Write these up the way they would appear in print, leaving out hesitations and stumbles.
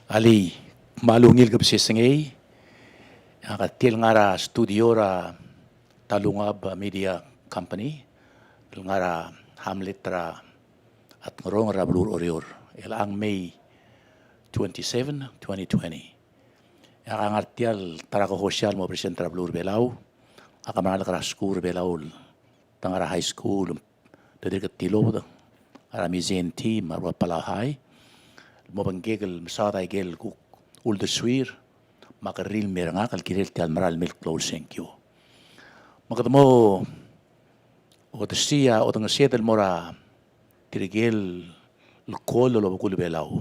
Ali malungil gab sisengay akatil ngara studio ra Talungab Media Company ngara Hamlet ra at ngorong ra blur orior ilang May 27, 2020. Akangartial tarako hosyal mo present ra blur belaw akamangal kara school belaw tangara high school dari ketilo ara mizen team marwa palahay mo banggegel masatay gel ku ulde swir makaril meranga kal kirel tial maral milk closing you makatamo o tsia o tang setel mora tirigel lkol lo kul belaw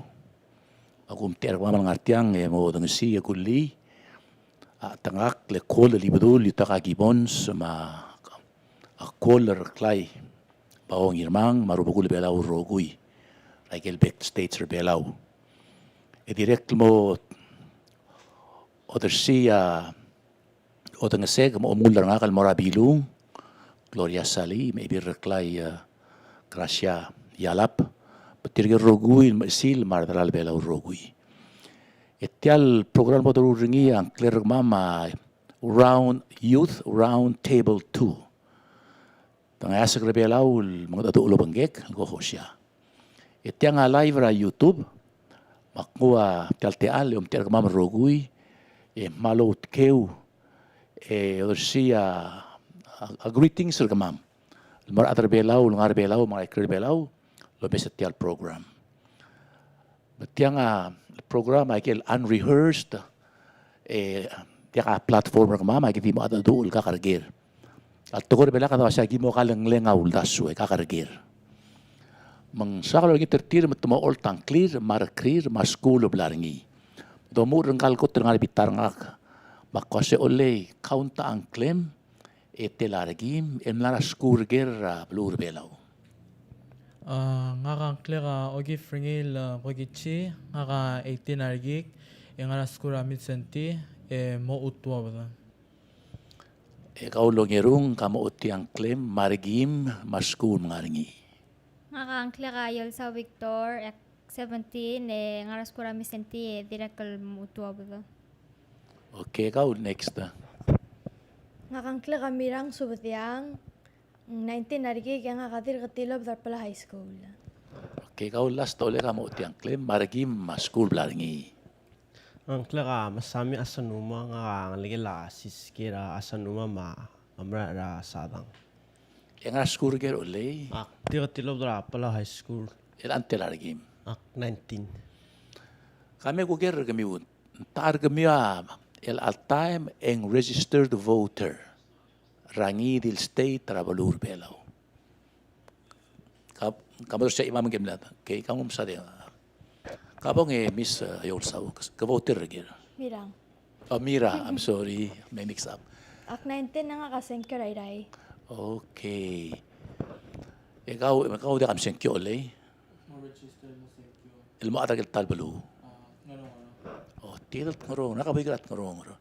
agum ter wa ngartiang e mo tang sia kulli a tangak le kol libdul yutaka gibons ma a koler klai bawang irmang marubukul belaw rogui like back states belaw e direct mo o tersia o tang seg mo mular nga kal morabilung Gloria Sali may birklay Gracia Yalap petirger rogui sil mardalal belaw rogui etial program mo ringi ang clear mama Roundtable 2 tangasa belaw mga tatulo banggek go hosya itiang live ra YouTube makua talteal tiar mam rogui malot keu orsia a greetings ra mam mar atar belaw ngar belaw mga ikre belaw lo besetial program betiang program ay kel unrehearsed tiaka platform ra mam ay kiti mo atadul ka kargir at tukor bela ka sa gimo kalang lengaw dasu kakargir mang sakalo gi tertir matmo all tang clear mar clear ma school blaringi do mo rengkal ko tengal bitar ngak makose ole kaunta ang claim etelargim emlara school ger blur belaw ngaka klera ogi fringil ogichi ngaka 18 argik ngara school amit senti mo utwa bada ikaw longerung kamo uti ang claim margim ma school ngaringi Ngakangkla kayo sa Victor, 17, ngaras ko rami senti, dirakal mutuwa ba? Okay, ikaw next. Ngakangkla kami rang subatyang 19 narigi kaya ngakatir katilab dar pala high school. Okay, ikaw last ole kamo uti ang claim margim ma school blaringi. Ang klara masami asanuma nga ligela siskira asanuma ma amra ra sadang. Yang school ger ole. Tira tilob dra pala high school. Ilan telargim. 19. Kami ko ger kami un. Tar kami el al time en registered voter. Rangi dil state trabalur belaw. Kamu sa imam gemlat. Kay kamu sa dia. Kabong miss yol saw. Ka voter ger. Mirang. Mira, I'm sorry. May mix up. Ak 19 na nga kaseng karay. Okay. Ikaw di kam senkyo ole. Ilmo atag talbalu. Oh, tiil ngoro, nakabigat ngoro.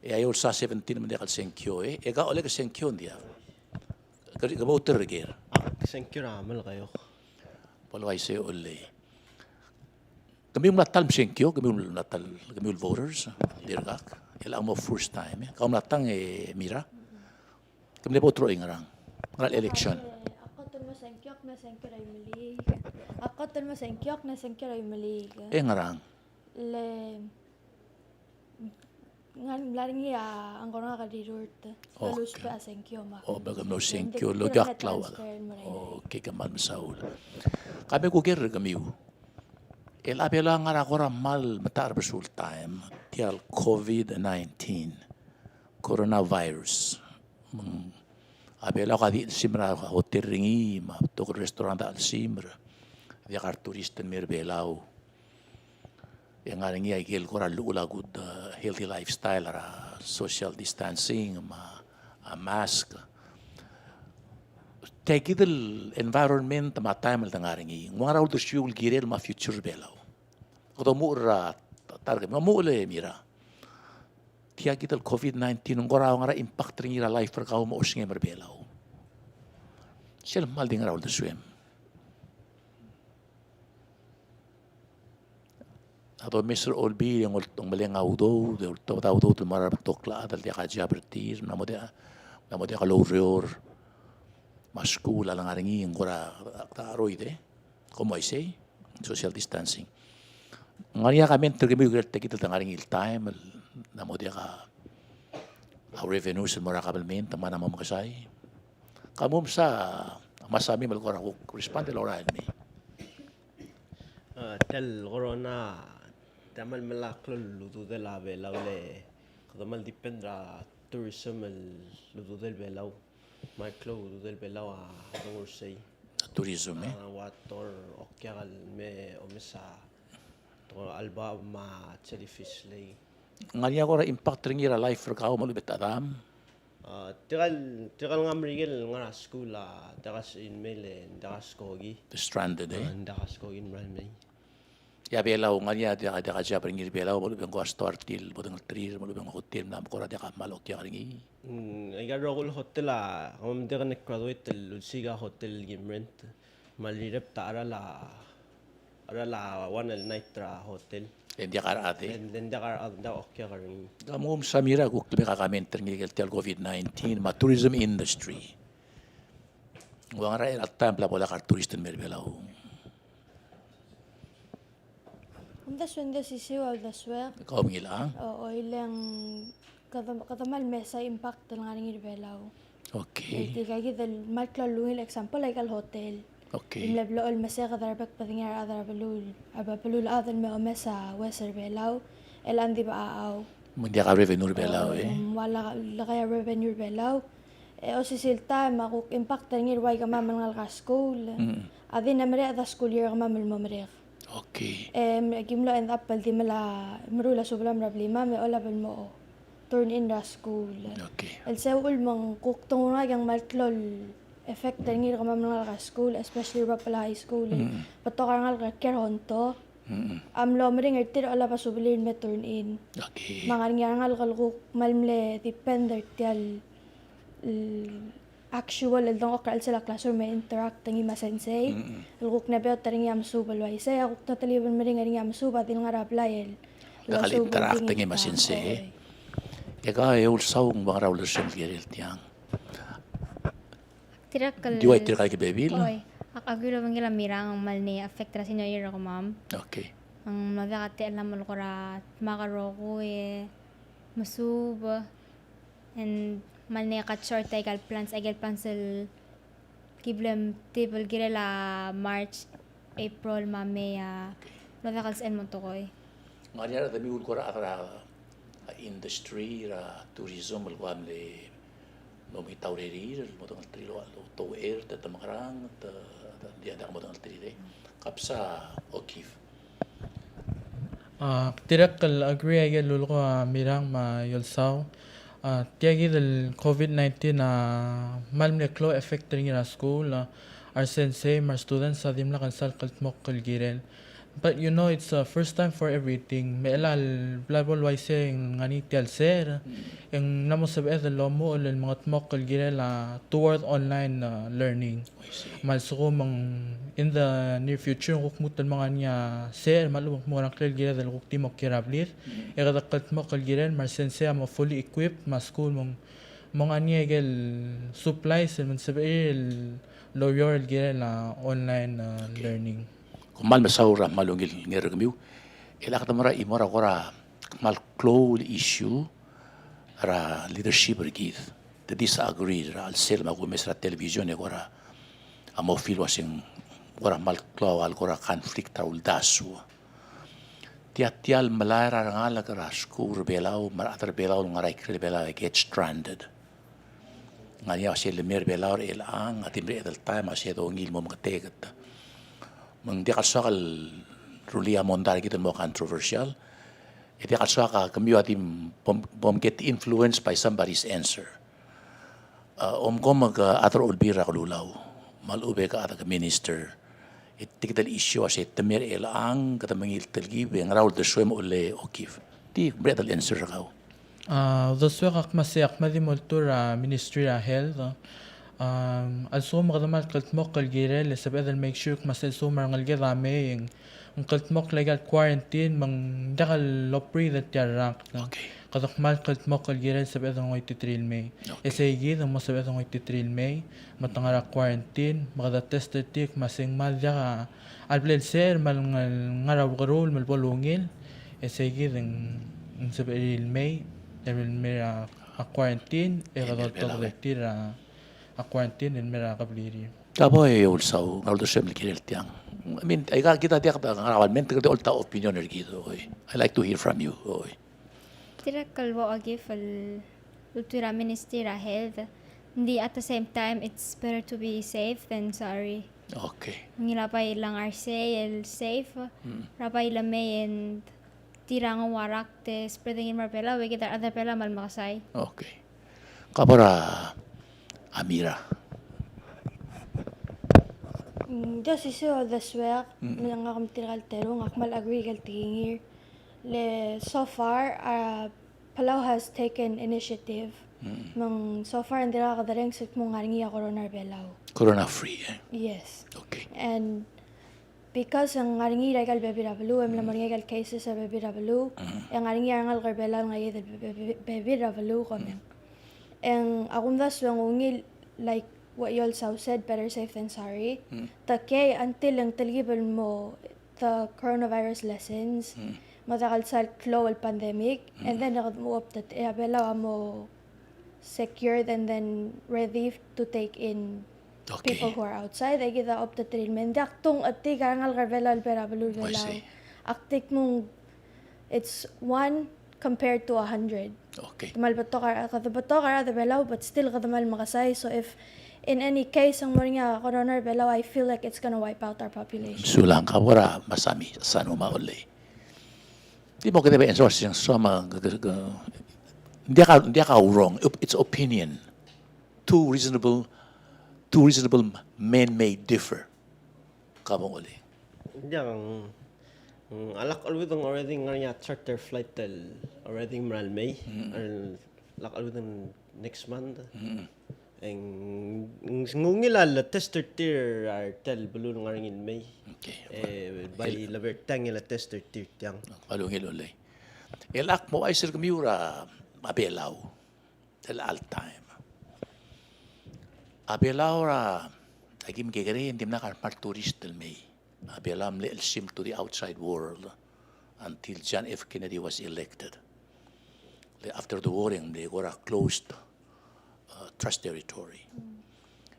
Ayo sa 17 man di kal senkyo Ikaw ole ka senkyo dia. Gabo terger. Senkyo ramal kayo. Palway say ole. Kami natal senkyo, kami voters dirgak. Ilang mo first time. Kau natang mira. Kami po tro ingarang. Ngal election. Ako tun masengkyok na sengkyo ray malig. Ako tun masengkyok na sengkyo ray malig. Ngarang. Le ngan laring ang kono ka dirort. Halus pa sengkyo ma. Oh, bagam no senkyo logak law. Okay, kamal masaul. Kami ko ger kami. El abela ngara ko mal matar besul time. Tial COVID-19. Coronavirus. Abela ka di simra hotel ringi ma to restaurant al simra dia kar turisten mer belaw yang ringi ay gel ko lula good healthy lifestyle ra social distancing ma a mask take the environment ma time al ringi ngara ul shul girel ma future belaw ko mo ra target mo le mira Tiya kita COVID-19 ng koraw nga impact rin ira life per kao mo using berbelaw. Sila mal din raw swim. Atau Mr. Olbi yang ultong maling audo, de ultong audo tu mara tokla dal dia kaja bertir, namo dia kalorior, maskula lang aringi yang kora taroide, como ise, social distancing. Ngaria kami terkemi gerte kita tengaring il time, namo dia ka our revenue sa mara kabelmen tama na mamakasay. Kamu sa masami malkora ko respond lora ni. Tel corona tamal malaklo luto de la vela le kamal dipendra tourism luto del belao malklo luto del belao a dorsey Tourism water okyagal me omesa to alba ma jellyfish le Ngaria ko ra impact ring ira life ra kao malubet adam. Tigal ngamrigel ngara school tagas in mele tagas kogi Stranded tagas kogi in ranmei Ya belaw ngaria dia ada kaja ring ira belaw malubet ko startil bodang trir malubet ko hotel na ko ra dia ka malok ya ringi. Iga rogol hotel kamam dia kan graduate lusiga hotel gimrent malirep ta ara la one night tra hotel Dia karate. and then da okya karing Kamu samira ko kami kakamen ring tel COVID-19 ma tourism industry. Wang ra at time pla bola kar turisten mer belaw. Suende sisiwa daswer. Kau mengilang. Oo, ilang katamal mesa impact ng aring irbelaw. Okay. Iti kaya kita malklaluhin example like al hotel. Okay. Imlablo al mesa kadarabak patingar adarabulul. Abapulul adal me o mesa weser belaw. El andi ba aaw. Mundia ka revenue belaw Wala kaya revenue belaw. O sisilta makuk impact ng irway ka mamal nga school. Adi na mere ada school year ka mamal mo mere. Okay. Gimlo end up di mala marula sublam problema me ola bel mo turn in the school. Okay. El seul mang kuktong nga yang maltlol effect ngir kama mga school especially ra pala high school. Pato ka nga care honto. Lo mring ertir ola pa sublin me turn in. Okay. Mga nga kuk malmle depender tial actual dong okral sila classroom may interact tangi ma sensei luk na beo taring yam subal wai say ako tataliban mering aring yam suba din nga raplayel Nakal interact tangi ma sensei eka eul saung bang raul sem gerel tiang Tirakal. diwai tirakal ke bebil Oy. Akagulo bang mirang ang mal ni affect ra sinyo ira ko ma'am. Okay. Ang nagakati alam mo ko ra makaroko masuba and mal ni kat short ay gal plans el kiblem table girela March April mame nagakal sa mo to koy. Ngaria da miul ko ra industry ra tourism alwam le no mi taureri mo tong trilo to air ta makarang ta dia da mo tong trire kapsa okif Tirakal agree ay lulu ko mirang ma yolsaw. Tiagi del COVID-19 malmle klo effect ring ira school our sensei our students sa dimla kan sal kaltmok kalgiren. But you know it's first time for everything. May elal blabol wise ngani tial ser. Yung namo sabi lo mo ul mga tmok kalgiren toward online learning. Malsuko mang in the near future kung mutan mga niya ser malubang mo lang kalgiren dal kung timok kirablit. Ikadakat mo kalgiren mar sensei mo fully equipped ma school mong mga niya gel supplies man sabi lawyer gel online learning. Kumal masaura malungil ngergmiu ilak tamara imora kora mal close issue ra leadership rigid the disagree ra al selma ko mesra television kora amo feel wasing kora mal close al kora conflict ul dasu tial malara ngala kara skur belau mar atar belau ngarai kre belau get stranded ngania sel mer belau elang atimre del time asedo ngil mo makategat mang di kasakal rulia mondar kita mo controversial iti kasaka kami atim bom get influenced by somebody's answer ko mag atar ulbira kalulaw malube ka ata minister iti kita issue ase temer elang kata mangil telgi beng raul de swem ule okif ti bredal answer ka Those were akmasiak madimultur Ministry of Health. Also magdamal kaltmok kalgire le sabi make sure masel sumar ngalge rame yung ang kaltmok legal quarantine mang dakal lopri that yarak na Okay. katok mal kaltmok kalgiral sa betong 83 May esegi ang mo sa betong 83 May matangara quarantine makada tester tik masing mal jaka alblel ser mal ngaraw karul mal bolungil esegi ang sa betong May Eril mera a quarantine e Emil kadot Belawe. tira a quarantine en mera kabliri Kaboy ulsaw ngaldo semel kirel tiang. I mean, ay kita tiyak ta ngarawan men tigde ulta opinion ergido. I like to hear from you. Oy. Tira kalwa agi fal ultura ministira health. Hindi at the same time, it's better to be safe than sorry. Okay. Ngilapay lang arse, el safe. Rapay lame and tira ng warak te spreading in marpela. We get other pela mal makasay. Okay. Kapora Amira. Just iso daswek nga kamtiral tero nga mal agree kal tingir. Le so far Palau has taken initiative. So far hindi ra kadareng sit mo ngaringi corona belau. Corona free. Yes. Okay. And because ang ngaringi kal BBW, maringi kal cases sa BBW, ang ngaringi angal karbela nga yed BBW kami. And akong das yung ungil like what you also said, better safe than sorry. Take until ang talgibal mo the coronavirus lessons, matakal sa global pandemic, and then mo up that bela mo secured and then ready to take in Okay. people who are outside. Ay kita up the treatment. Daktong ati karangal karbela albera balul I belaw. see. Aktik mong it's 1 compared to 100. Okay. Kamal bato ka the belaw, but still katamal makasay. So if in any case ang moringa corona belaw, I feel like it's gonna wipe out our population. Sulang kapora masami sano mauli. Di mo kita ba ensource yung sama hindi ka wrong. It's opinion. Two reasonable men may differ. Kabong uli. Yang alak alwitong already nga charter flight tel already maral May alak alwitong next month ang ngungilal tester tier tel belul nga in May by laver tangila tester tier tiang Palungil uli. Ilak mo ay sir kamiura abelaw. Tel all time. Abelaw ra agim kegere hindi na karpar tourist tel May. Abelam little sim to the outside world until John F. Kennedy was elected. After the warring, they were a closed trust territory.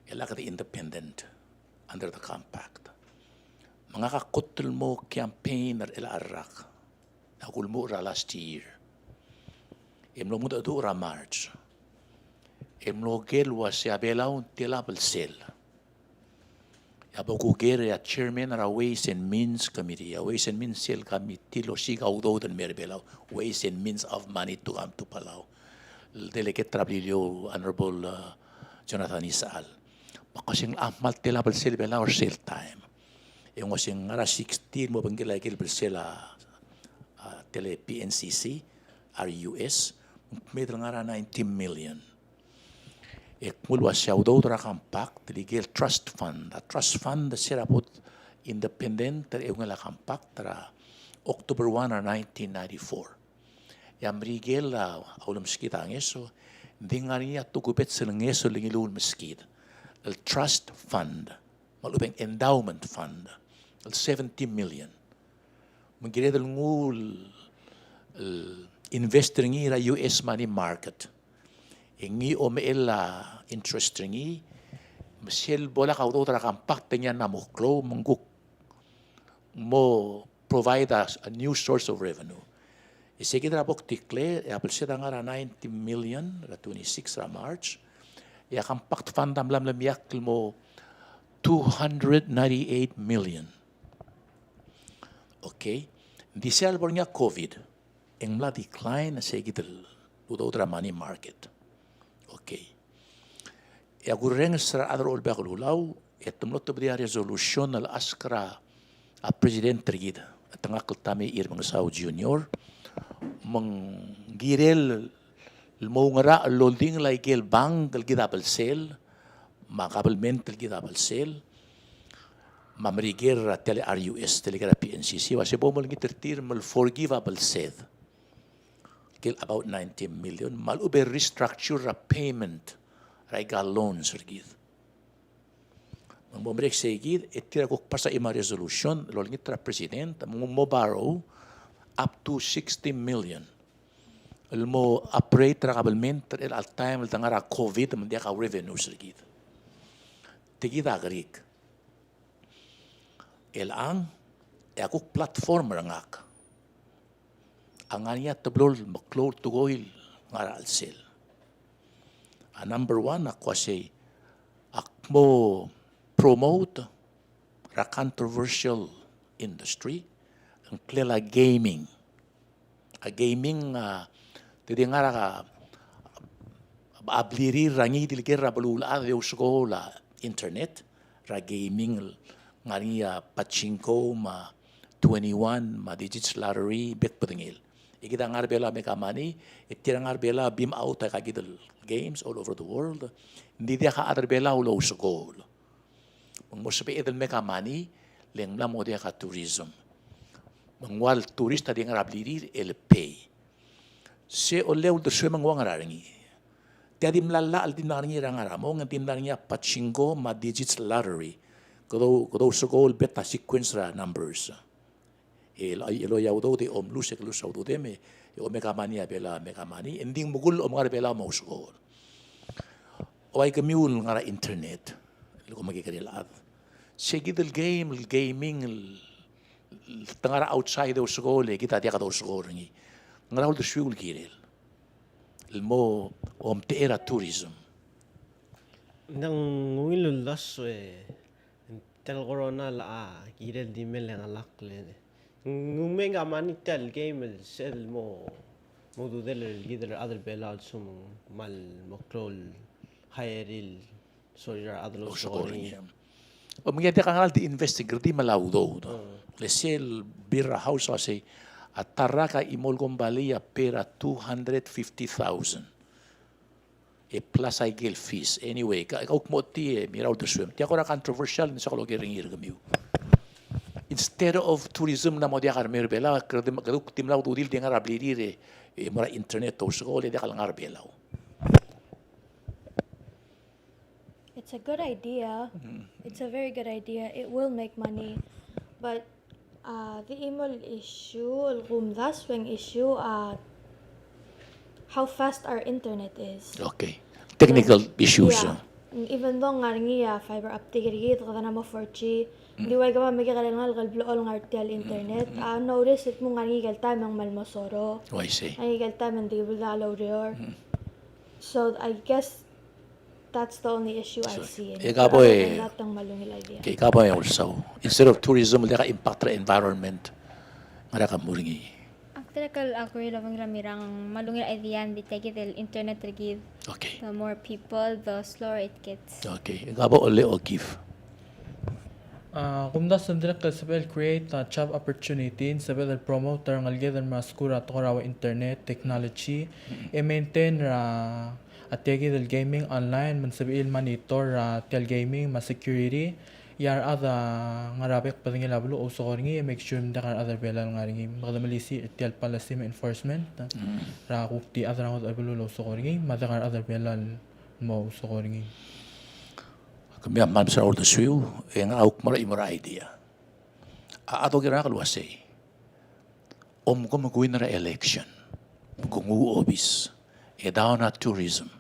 Ilaka the independent under the compact. Mga kakutol mo campaign ar ilarak. Nakulmo ra last year. Imlo mo do ra March. Imlo gel was si Abelaw tilabel sel. Abogugere at chairman of Ways and Means Committee. Ways and Means Cell Committee lo sigaw daw den merbelaw. Ways and Means of Money to come to Palau. Delegate Trabilio Honorable Jonathan Isaal. Makasing amal tilabal sel belaw sale time. Yung wasing ara 16 mo banggila kilbel sila tele PNCC RUS. Medal nga 90 million. Mulwa siya daw tra kampak legal trust fund. A trust fund sirapot independent ter yung la kampak tra October 1 1994. Yam rigel aulam skita ang eso di nga niya tugupet silang eso lingilul meskid. El trust fund malubeng endowment fund el 70 million. Mengkira del ngul investor ngira US money market. Ingi o meela interest ringi Michelle bola ka uto kampak tenya na mo klo manguk mo provide us a new source of revenue. Isi kita bok tikle ya belsia ngara 90 million ra 26 ra March ya kampak fund lam yak mo 298 million. Okay. Di selbor niya COVID ang mla decline sa kita uto money market. Okay. Ya gureng sa adro ol bakululaw etumlot bria resolution al askra a president trigid tangak tami irmang Sao Junior mang girel mo ngara lolding like el bang del gidabel sel makabel mental gidabel sel mamrigir tele RUS tele PNCC wasi bomol ngitirtir mal forgivable seth kil about 90 million mal ube restructure a payment raiga loans sergid mang bomrek segid etira kok pasa ima resolution lol ngitra president mo borrow up to 60 million mo operate rakabalment el al time el tangara covid mandia ka revenue sergid tigida agrik el ang akuk platform rangak anganya tablol maklor tugoil ngara al sel number one ako say akmo promote ra controversial industry ang klela gaming a gaming tidi ngara ka abliri rangi dilgera balula de uskola internet ra gaming ngari pachinko ma 21 ma digits lottery bet pedengil ikita ngar bela meka money itira ngar bela beam out ka gidel games all over the world hindi dia ka other bela ulo uskol mo sabi idel meka money leng la mo dia ka tourism mangwal turista dia ngar abliri el pay se oleu de se mangwang rarangi tiadi mlala al din ngarngi rangaramo ngatim ngarngi pachinko ma digits lottery Kado sugol beta sequence ra numbers. Elo yaudo de om lusek lusaudo de me o mekamania bela mekamani ending mugul om ngara bela mo sugol. O ay kamiul ngara internet. Lo magikarila. Segid el gaming tangara outside o sugol kita dia kado sugol ngi. Ngara ul de shul kirel. El mo om teera tourism. Nang ngilul laswe tel corona la kirel di mel yang alak le ngumenga mani tel game sel mo modu del gider adel belal sum mal mokrol hayril soja adel sori o mengete kangal di investigate di malaudo le sel birra house ase ataraka imol gombalia pera 250,000 e plus I gel fees anyway ka moti mira ultra swim ti akora controversial ni sakolo geringir gamiu instead of tourism na mo dia karmer bela kredem kaduk timlaw udil dia ngar ablirire mora internet to sakole dia kalangar bela It's a good idea. It's a very good idea. It will make money. But the email issue, the swing issue, how fast our internet is. okay technical issues Yeah. Even though ngaringi fiber optic gid kada na mo 4G, di way gama magi kalangal galblo ngartial internet. Notice it mo ngaringi galta mang malmosoro. oh I see Ngaringi galta man di bulda lower. So I guess that's the only issue I see. Ikapoy Natang malungil idea. kay kapoy also instead of tourism dia ka impact ra environment ngara ka muringi Actually, ako yung labang ramirang malungil idea di take it internet rigid. okay The more people, the slower it gets. okay gabo ole o give Kumda sandrak sabel create job opportunity sabel promote ang algedan maskura torawa internet technology e maintain ra ategi del gaming online man sabil monitor tel gaming ma security yar ada ngarabek padingil ablo o sokorngi make sure dakar other bela ngaringi magdamalisi tel policy enforcement ra kukti adra ngod ablo lo sokorngi madakar other bela mo sokorngi kami amam sa all the swiu yang auk mara imara idea ato gira kalwase om ko maguin ra election gungu obis e down na tourism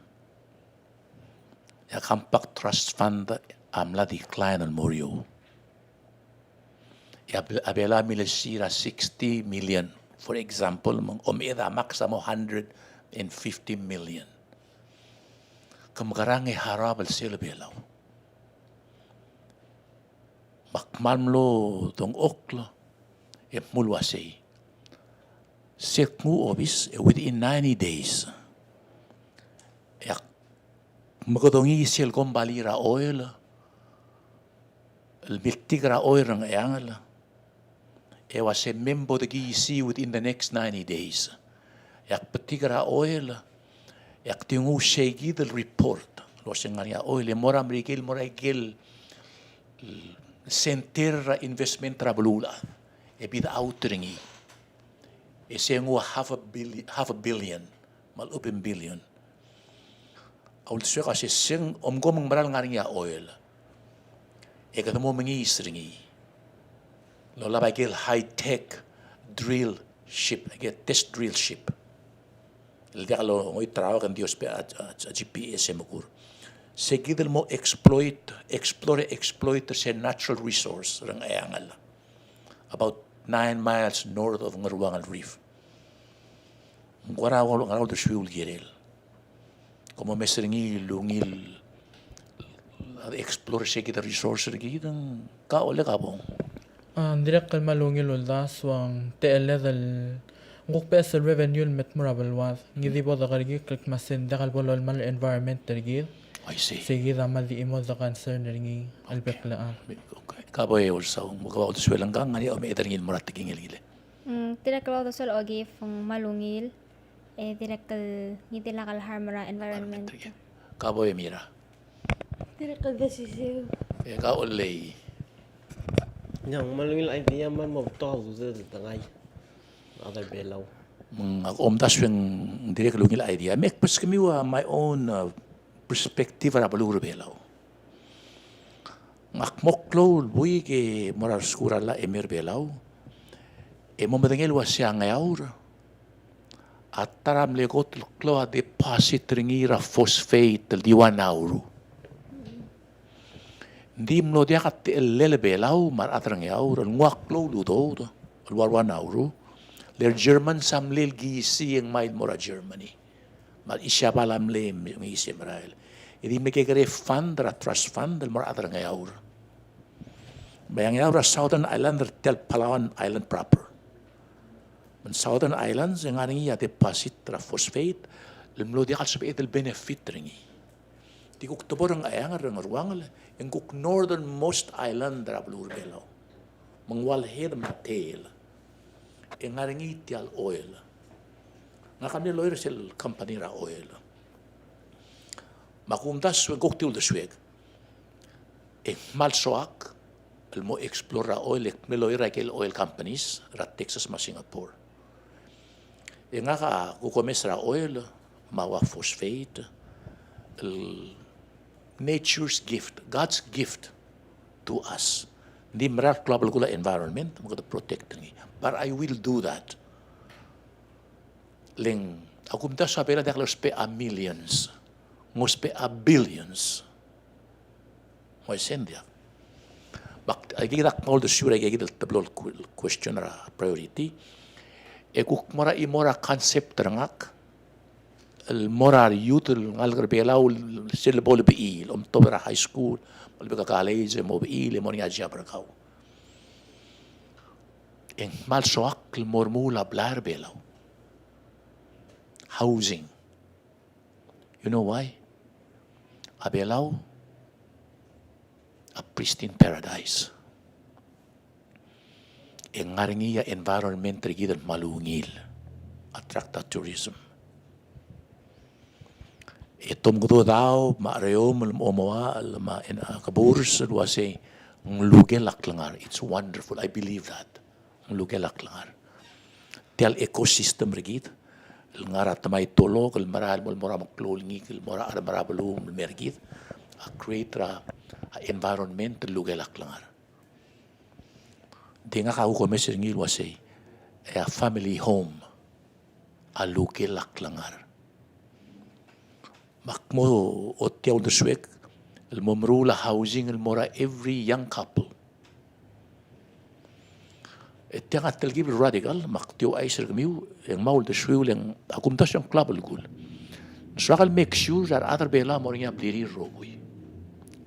ya compact trust fund amla decline al morio ya abela milisira 60 million for example om eda maximo 150 million kamgarang e harab al silbelaw makmalmlo tong oklo e mulwase sekmu obis within 90 days yak magodongi sel kombalira oil el biltigra oil ng ayangala e was a member the GC within the next 90 days yak petigra oil yak tingu shegi del report lo sengania oil mora mrigil mora gel center investment trabulula. E bida outringi. E sengu half a billion. Mal upin billion. Aul siya kasi sing omgomang maral nga rin oil. E kada mo mangisringi. Lo labay kil high-tech drill ship. Test drill ship. Lidia kalau ngoy trawa kan Dios pe a GPS makur. Seguidel mo explore sa natural resource rang ayangal. About 9 miles north of Ngaruangal Reef. Ngaraw do siul girel. Como mesringi lungil explore sa kita resource rigi dang kaole kabong. direct kal malungil ulda swang TL dal nguk pe sa revenue memorable was ngidi bo da karigi klik masin da kal bolol mal environment tergid I see. sige da mal di imo da concern ringi albeklaan Okay. Kaboy also magawa do silang gang ani o may ederngin mo ratiging ilgile. Direct law sol ogi fung malungil. Direct ngiti lakal harmara environment. Kaboy mira. Tira ka decisive. E kaolay. Yang malungil idea man mo to du tangay. Other belaw. Omdas yung direct lungil idea. Mek pas kami my own perspective ra baluro belaw. Ngakmoklo buy ke morar skura la emir belaw. E mo madangel wa siya ngayaw. At taram legot klo a deposit ringira phosphate di 1 euro. Hindi mo dia kat lele belaw mar atrang yaw ngaklo ludo alwar 1 euro. Ler German sam lel gisi ang maid mora Germany. Mal isya palam lem yung isi Israel. Hindi may kagare fund ra trust fund del mora atrang yaw. Bayang yaw ra Southern Island tel Palawan Island proper. Man Southern Islands yang aning iya deposit ra phosphate lemlo dia kal sabi el benefit ringi. Di kuk tobor ang ayang ang ruangal ang kuk northernmost island ra blur belaw. Mangwal head matel. Ang aring itial oil. Nga kami lawyer sel company ra oil. Makumtas ang kuk tiul desweg. Malsoak el mo explore ra oil ek meloy ra kel oil companies ra Texas ma Singapore. E nga ka kukomes ra oil mawa phosphate nature's gift, God's gift to us. Hindi marar global kula environment, mga protect ngi. But I will do that. Ling, ako mta sabi na deklar spe a millions, nguspe a billions. Mo'y sendia. Bak, ay gigidak mo the sure, ay gigidak tablol question ra priority. E kuk mora imora concept rangak, المورار يوت الغالغر بيلاو سيل بول بيل توبرا هاي سكول بول بيكا كاليز مو بيل مونيا جابركاو ان مال سواق المورمولا بلار بيلاو housing you know why abelaw a pristine paradise en ngaringiya environment rigidan malungil attracta tourism. Itom ko daw maareo malamoa ma in kaburs wasi ngluge laklangar. It's wonderful. I believe that. Ngluge laklangar. Tial ecosystem rigid. Ngara tamay tolo kal maral mol mora maklolingi kal mora ara marabalo mergid. A create a environment luge laklangar. Dinga ka ko mesir ngil wasi a family home a luge laklangar. Makmo hotel de swek, el momrula housing el mora every young couple. Tiang atel gib radical, maktiyo ay sir kamiu, yang maul de swek yang akumtas yung club el gul. Swakal make sure that other bela moringa bliri roboy.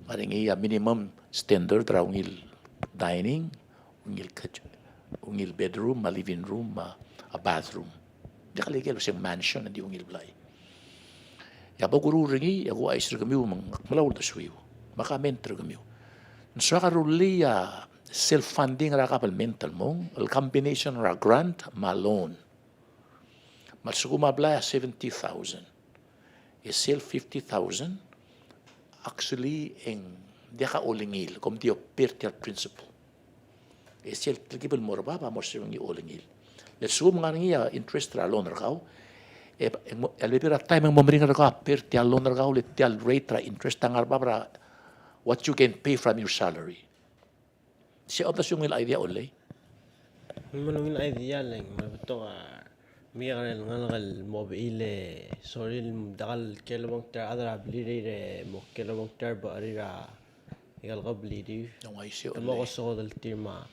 Maringi a minimum standard ra ungil dining, ungil kitchen, ungil bedroom, a living room, a bathroom. Di kaligel siyang mansion di ungil blay. Ya baguru ringi ya go aisir kamiu malawul da swiu maka mentor kamiu nso ka ruli ya self funding ra kapal mental mong el combination ra grant ma loan malsuko mabla 70,000 is self 50,000 actually en dia ka olingil kom dia pertial principle esiel trikibel morba ba morsi olingil le sum ngarngia interest ra loan rakau elbira time mo meringa rakau pertial loan rakau le tial rate ra interest tangar babra what you can pay from your salary si otas yung idea olay Malungin idea lang, mabuto ka. May ngal mobile, sorry, dakal kilawang ter adra bliri mo kilawang ter ba arira igal ka bliri. yung ay si Tamo ko olay so dal tirma.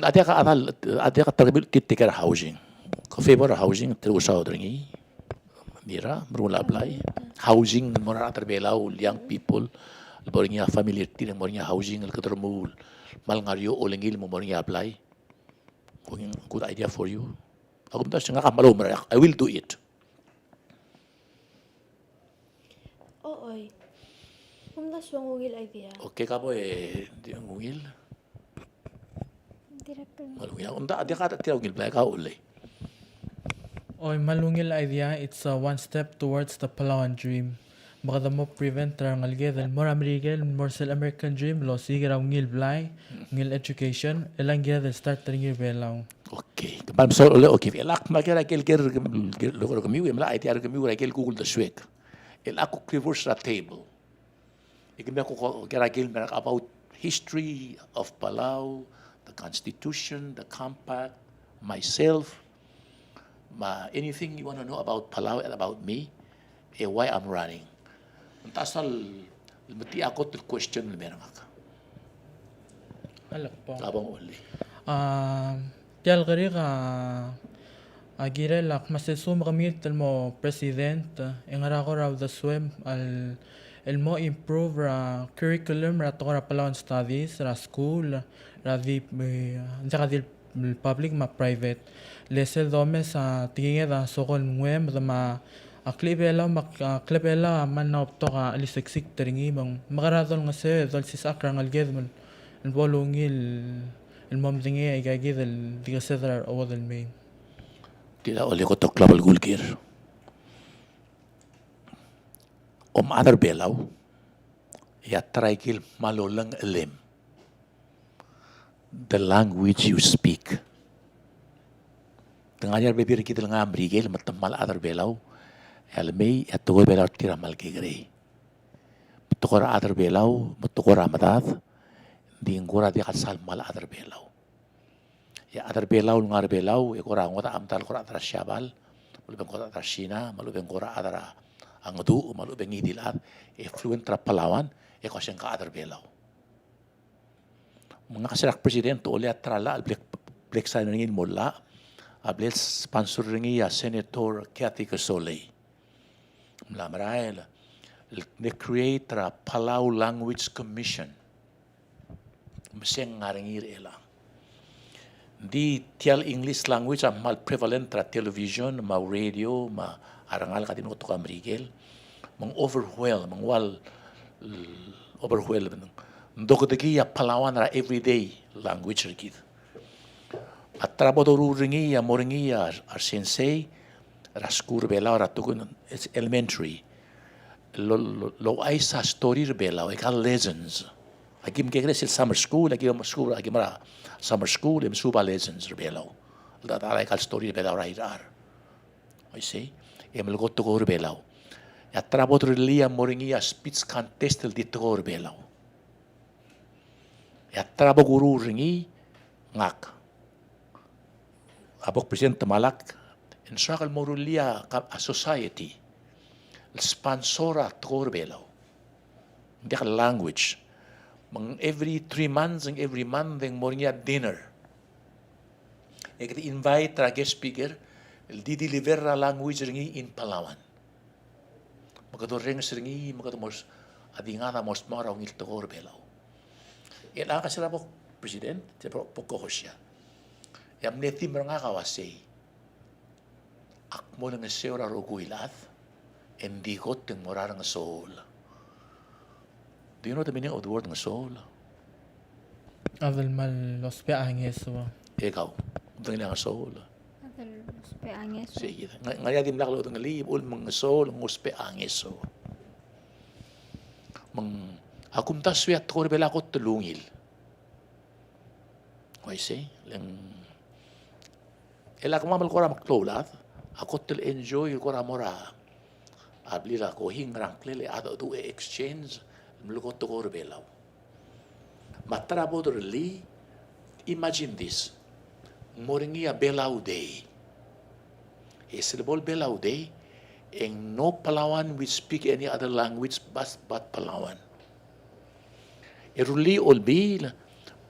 Ada ka tarbil kitikar housing. Ka favor housing terus sa odringi. Mira, berula apply. Housing mora terbelaw young people. Bornya family tin mornya housing el ketermul. Mal ngario olengil mo mornya apply. Good idea for you. Ako mtas nga ka malo mara. I will do it. Oy. Kumdas wangugil idea. Okay ka po di ngungil. Director. Malungil. Unda ada ka tiawgil play ka ulay. Oy, malungil idea, it's one step towards the Palawan dream. Baka mo prevent rangal gedel more American, more sel American dream, lo sige raw ngil blay, ngil education, elang gedel start ngil belaw. Okay. Kapag so ulit okay. Elak makira kel lugar kami mla IT ar kami kel Google the swek. Elak ko reverse the table. Ikimi ako kira kel about history of Palau, the constitution, the compact, myself, anything you want to know about Palau and about me, why I'm running. Tasal mati ako to question meron ka. Alak po. Abang uli. Tial gari ka agire lak masesum kami mo president engara ko raw the swim al el mo improve ra curriculum ra to ra Palawan studies ra school ra di jaka di public ma private lesel dome sa tingin da sokol ngwem da ma klibela klibela man na opto ka aliseksik teringi bang makaradol nga se dol sis akrang alged mo el bolungil المهم دنيا يجاجي ذا دي سذر أو ذا المين. Tidak oleh ko klabal gulgir. Other belaw, ya traikil malolang elim. The language you speak. Tengajar bebir kita nga ambrigel matamal other belaw. Elmei atugo belaw tira mal kigre. Betukora other belaw, betukora madat. Di ngora di kasal mal other belaw. Ya other belaw ngar belaw ekora ngota amtal kora atras syabal, malubeng kora atras China, malubeng kora atara angdu, malubeng idilat, fluent tra Palawan, ekoseng ka other belaw. Mga kasirak presiden to oli atrala al blek sa ngin mola, ablel sponsor ringi ya Senator Kathy Kasole. Mlamarael, they create a Palau Language Commission. Maseng ngarangir elang. Di tial English language ang mal prevalent tra television, ma radio, ma arangal katin ko to kamrigel, mang overwhelm, mang wal overwhelm. Ndoko degi ya Palawan ra everyday language rigid. At trabo do ringi ya moringi ya ar sensei ra skur bela ra tukun it's elementary. Lo ay sa story bela, ekal legends. Agim kekre sil summer school, agim mara summer school, suba legends rebelaw. Dataray kal story rebelaw rairar. I see. Lugot to go rebelaw. Ya trabot relia moringia speech contest dito go rebelaw. Ya trabo guru ringi ngak. Abok present malak in sakal morulia a society. Sponsora to go rebelaw. Hindi ka language. Every 3 months and every month ang mornya dinner. Invite a guest speaker, di deliver a language ringi in Palawan. Magado ring ringi, magado mos adingana mos mara ng iltogor belaw. Ila kasi po president, poko siya. Yam neti mga kawasay. Akmo ng seora roguilat, hindi ko ting morarang soul. Do you know the meaning of the word ng soul? Adal mal los peangis wa. Ikaw, ito nga soul. Adal uspe angis. Sige. Ngayon din nakalo ng liib, ul mga soul, ng uspe angis. Mang Akum ta suyat ko bela ko tulungil. I say, elak mamal ko ram klolat, ako tel enjoy ko ramora. Ablila ko hingrang klele ada do exchange, mlukot ko belaw. Matrabo li, imagine this. Moringia belaw day. Esilbol belaw day, and no Palawan will speak any other language but Palawan. Eruli olbi,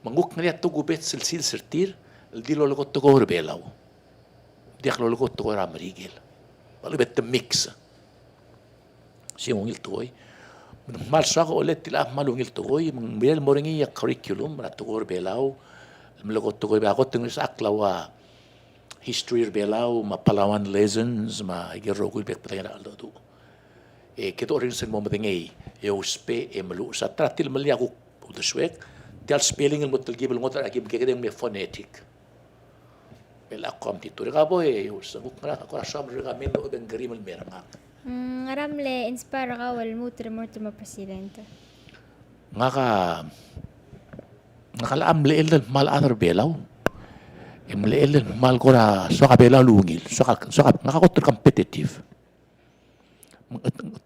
manguk na to gubet silsil sertir, di lolokot to ko belaw. Di lolokot to ko ramarigil. Malubet the mix. Simongil to koy. Malsa ko ulit tila malungil to koy, mangbil moringia curriculum, to ko belaw. Malukot to koy ako tingin sa aklawa. History belaw, Palawan lessons, igero ko ibet patay na aldo to. Kito rin sa mo matingay, uspe malu sa tratil mali ako udaswek, tial spelling mo talgibel ngotar agib kekadeng me phonetic. Bela kom tito ka po usaguk na ako rasam rin kami no ubeng garimal merangak. Ngaramle inspire ka wal mutre presidente. Nakalaam leel mal other belaw. Leel mal ko na soka belaw lungil, soka ngakakot competitive.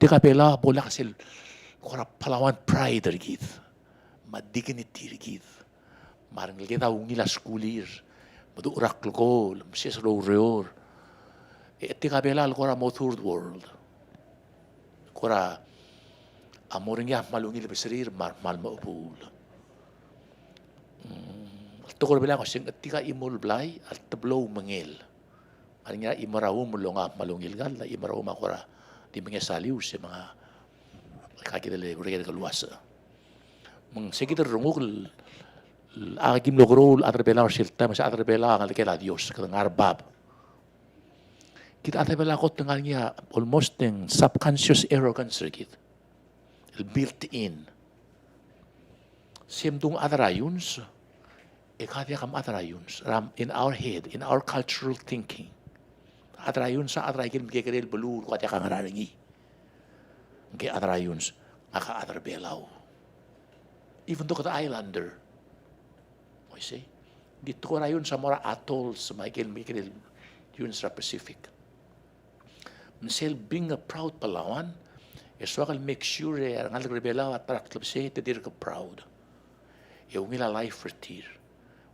Tika bela bola kasil kora Palawan pride rigid. Dignity rigid. Marang kita ungila skulir. Madu urak ko, sis roreor. Tika bela kora mo third world. Kora amoring ya malungil beserir mal maupul. Tukor bilang ko sing tika imul blay at tablow mangil. Maring nga imaraw mo nga malungil gal na imaraw makora di mga saliw sa mga kakidali regel kaluasa. Mang sige rungok agim logro atrabela silta mas atrabela ang kay Dios kadang arbab. Kita atrabela ko tengal niya almost ng subconscious arrogance rigid. Built in. Simtung atrayuns kaya kam atrayuns in our head, in our cultural thinking. Atrayuns sa atraykin mkikerel belur kaya kang raringi. Kaya atrayuns aka atrabelaw. Even though kata islander. I say, dito ko rayon sa mga atolls, Michael, yun sa Pacific. Msel being a proud Palawan, so I make sure ang alrebelaw at traklapse, te ka proud. Ungila life retir,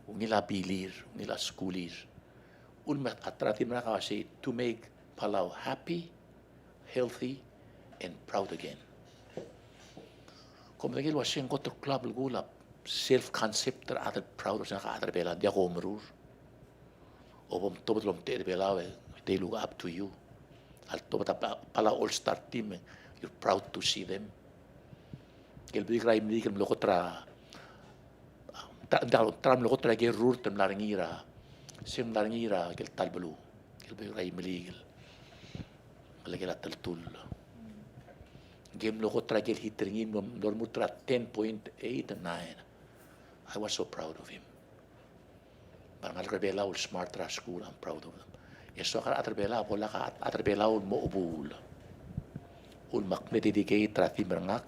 ungila bilir, ungila skulir. Ulmat atratin na kasi to make Palau happy, healthy, and proud again. Kung nagil wasing ko to club gulap, self-concept ter atal proud sa naka-atrabela, di ako umarur. O bom tobot lom te bela, they look up to you. Al tobot pala all-star team, you're proud to see them. Kelbi kray mi kel lokotra. Tram lokotra ge rur tem laringira. Sim laringira kel talbelu. Kelbi kray mi kel. Malagila taltul. Game lokotra kel hitringin normutra 10.8 and 9. I was so proud of him. Parang atrabela ul smart ra school, I'm proud of them. Yeso ka atrabela pola ka atrabela ul mo ubul. Ul mak mededicate ra timrangak,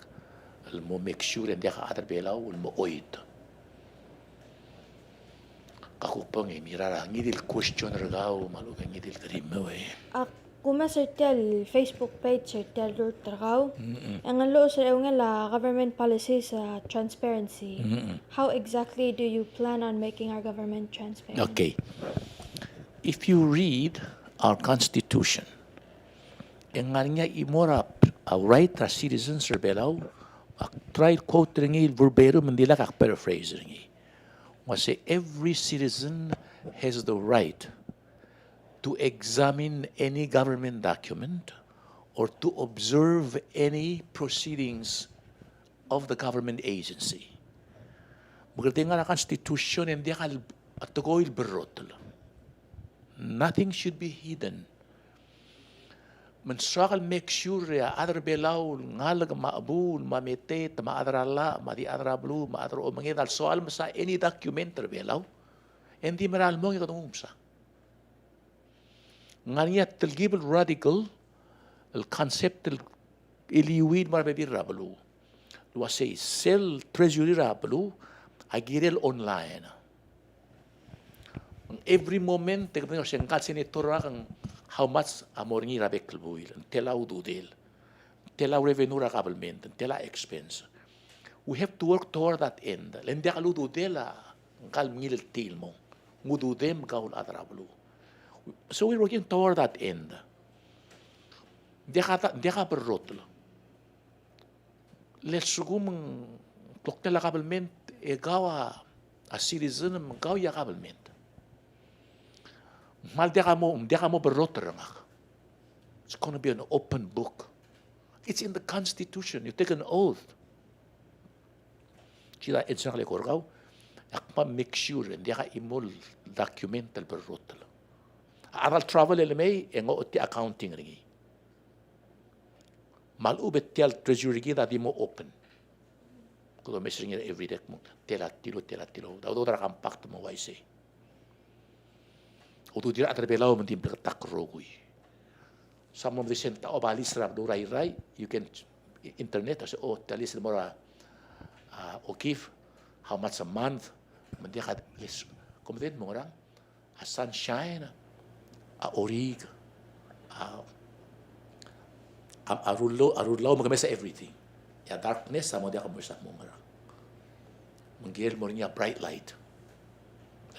ul mo make sure hindi ka atrabela ul mo oid. Kakupang mirara ngidil question ragaw malugang ngidil dream we. Kuma sa tel Facebook page sa tel Roundtable. Ang alo sa la government policy sa transparency. How exactly do you plan on making our government transparent? Okay. If you read our constitution, ang nga niya imora a right as citizens rebelaw, try quote ringi verbatim hindi lang paraphrase ringi. Say every citizen has the right to examine any government document or to observe any proceedings of the government agency. Magdating nga na constitution, hindi ka atugoy berotol. Nothing should be hidden. Mansakal make sure ya adar belaw ngalag maabul mamete maadrala madi adrablu maadro mangidal soal sa any document belaw hindi maral mo ng umsa. Ngania telgibel radical el concept el iliwid marbebir rablu Luasay sell treasury ra pelu agirel online. Every moment tekno sengkat senator kang how much amor ngi rabek buil tela ududel tela revenue ra government tela expense. We have to work toward that end. Lende kalu ududela kal ngil tilmo ngududem kaul atrablu. So we're working toward that end. Dia berrotlo. Let's sugum tela government gawa a citizen gawa ya government. Mal dia kamu berroterangak. It's going to be an open book. It's in the Constitution. You take an oath. Kita exactly korgau. Akma make sure dia ka imol documental berrotel. Aral travel elemay engo ti accounting ringi. Mal ubet tial treasury kita di mo open. Kudo mesring every day mo tela tilo. Daw dara compact mo waise. Utu dira atrabelaw mentim bertak rogui. Some of the center of alisra do rai you can internet as oh talis mora o give how much a month mendia kat yes komiten mo orang a sunshine a orig a rullo magamesa everything ya darkness amo dia kamusa mo ngara menggel mo niya bright light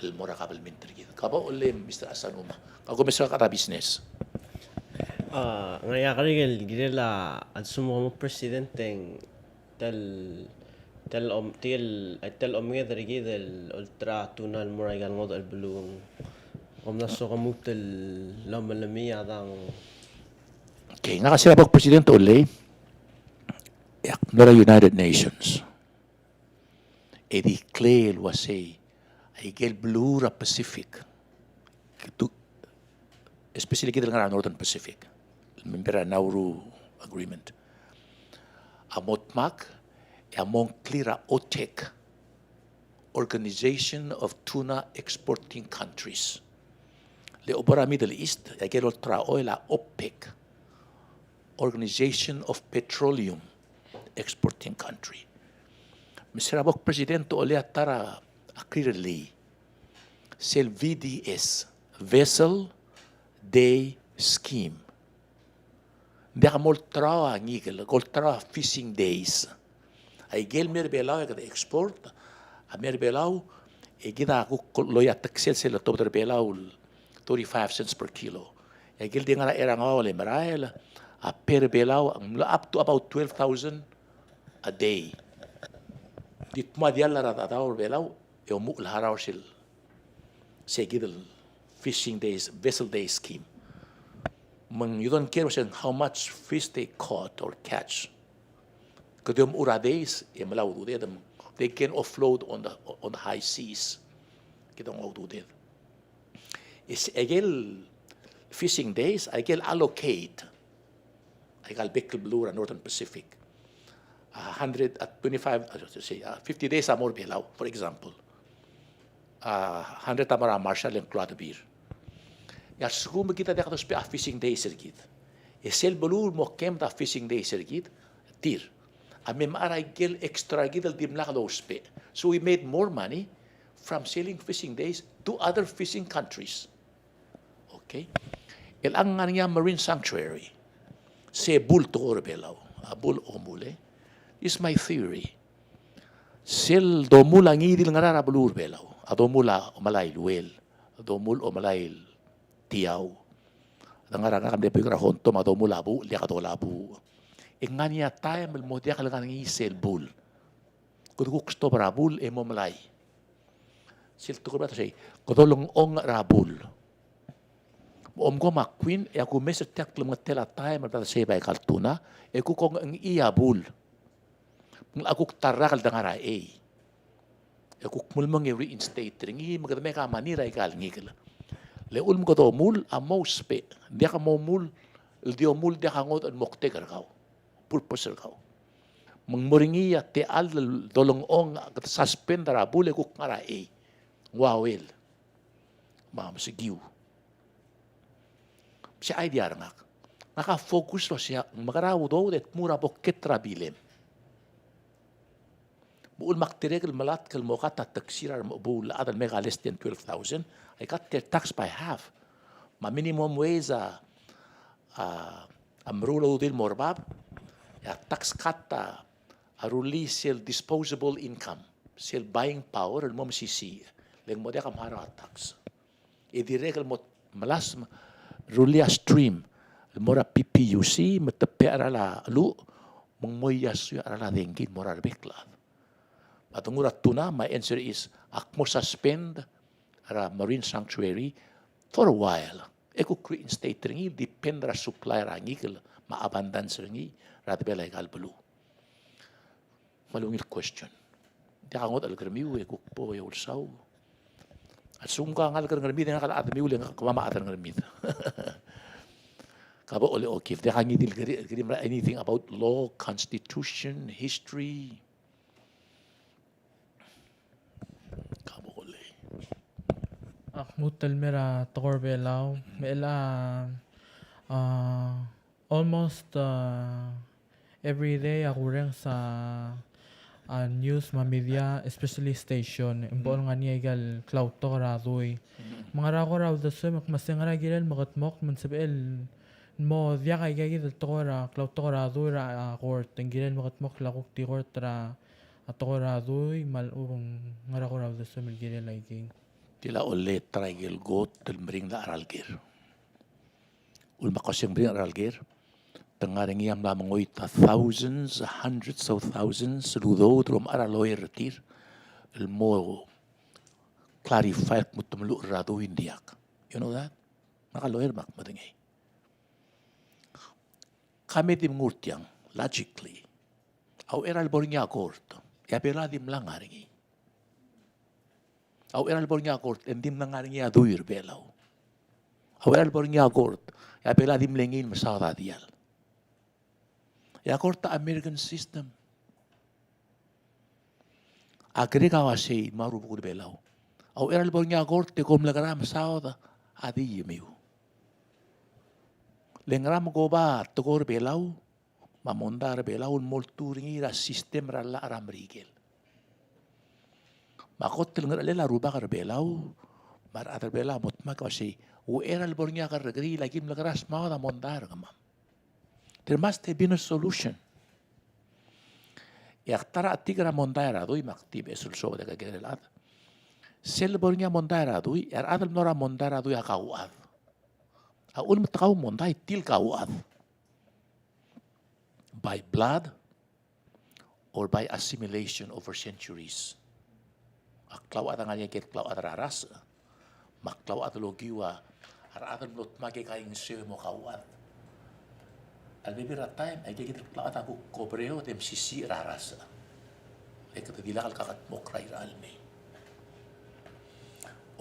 el mora kabel menteri gitu. Kabo oleh Mr. Asanuma. Ako mesra kata business. Ngaya karigel gidela at sumo mo presidenteng tel om ngeder gidel ultra tunal muraigal ngod al belung om naso kamutel lamalami adang. Okay, nga kasi labok president oleh yak nora United Nations. E declare wasay Igel blue ra Pacific. Especially kita dengan Northern Pacific. Member Nauru Agreement. Amotmak among clear OTEC, Organization of Tuna Exporting Countries. Le obora Middle East, igel ultra oil OPEC, Organization of Petroleum Exporting Country. Mr. Abok Presidente oleh tara clearly sel VDS Vessel Day Scheme. Dia kamol trawa ngigel, kol trawa fishing days. Ay gel mer belaw ya export, a mer belaw e gida ko loya taxel sel to ter belaw 35 cents per kilo. Ay gel di nga era nga wala marael a per belaw up to about 12,000 a day. Dit ma dial la ratataw belaw eu mukul haraw sil segidel fishing days vessel day scheme. You don't care how much fish they caught or catch. Because ura days they can offload on the high seas. Kitong outuded. Is egel fishing days egel allocate. Egel Bekel Blue and Northern Pacific. 50 days are more below, for example. 100 tamara Marshall and Cladabir. Ya sugum kita dia kata fishing day sergit. Esel belur mo kem ta fishing day sergit tir. Amem aragel extra gidal dimla kalo spe. So we made more money from selling fishing days to other fishing countries. Okay. El ang nga marine sanctuary. Se bul to orbelaw. Abul omule. Is my theory. Sel domula ngidil nga rara belur belaw. Adomula omalay luel. Adomul omalay tiyaw. Nangaranga kami depo yung honto madomo labu, liya kato labu. Inganya tayo mo diya kalagang isel bul. Kung gusto para bul, mo malay. Sil tukul ba ito siya, kodolong ong rabul. Om ko makwin, ako mesir tiyak lang tela tayo, magtata siya ba kaltuna, kung ang iya bul. Kung ako tarakal dangara Ako mulmang i-reinstate rin, magdamay ka manira ikal ngigil. Leul mo to mul a mospe dia ka mul dio mul dia hangot an mokte karkaw purpose karkaw mangmoringiya te al dolong ong suspend ra bule ku ngara wawel mam sigiu si idea ngak naka focus lo siya magaraw do det mura po ketra bilem بقول مقتريك الملات كالموقات التكسير المقبول هذا الميغا less than 12,000 I got their tax by half ما minimum wage amrulo dil morbab ya tax cut aruli sel disposable income sel buying power el mom sisi leng mo dia kam hara tax e direk el mot malas ruli a stream el mora PPUC metape ara la lu mong moya su ara la dengin morar bekla Matungura tuna, my answer is akmo suspend ara marine sanctuary for a while. Eko create state ringi depend ra supply rangi kel ma abundance ringi ratbe legal blue. Malungil question. Dia ngot al gremiu eko po yo sau. Asumka ngal gremiu dengan kala admiu leng kama atan gremiu. Kabo ole okif dia hangi dil grim anything about law, constitution, history. Akmut mera Toribiong mela almost every day ako rin sa news media especially station imbol nga niya igal cloud to radoy mga rako raw da so makmaseng ra gilal magatmok man sabel mo diya kay gagid to ra cloud to radoy ra court tingilal magatmok lakok ti court ra ato radoy malubong nga rako raw da so milgilal laging Tila ole trigel got tel mering la aralgir. Ulma koseng mering aralgir. Tengaring yam la mengoy thousands, hundreds of thousands ludo drum araloy retir. El mo clarify mutumlu rado indiak. You know that? Nakaloyer mak madengay. Kami dim ngurtiang logically. Au eral bornya court. Ya bela dim lang aringi. Au eral bornya court endim nangaring ya duir belau. Au eral bornya court ya bela dim lengin masada dial. Ya court ta American system. Agre kawasi maru buku belau. Au eral bornya court te kom lagara masada adi yemiu. Lengram goba tokor belau mamondar belau molturingi ra sistem ralla aram rigel. Makot telngar lela rubah kar belau, mar atar belau mutma kasi ueral bornya kar regri lagi mlagaras mau da mondar kamam. There must have been a solution. Yak tara tigra mondar adui maktib esul so da kagelat. Sel bornya mondar adui, er adal nora mondar adui akauad. Aul matkau mondai til kauad. By blood or by assimilation over centuries. Aklaw at ang ket klaw at raras. Maklaw at logiwa. Aratan lot magi kaing siyo mo kawat. Albibira time ay kikit klaw at ako kobreo dem sisi raras. Ay katadila kakat mo kray ralme.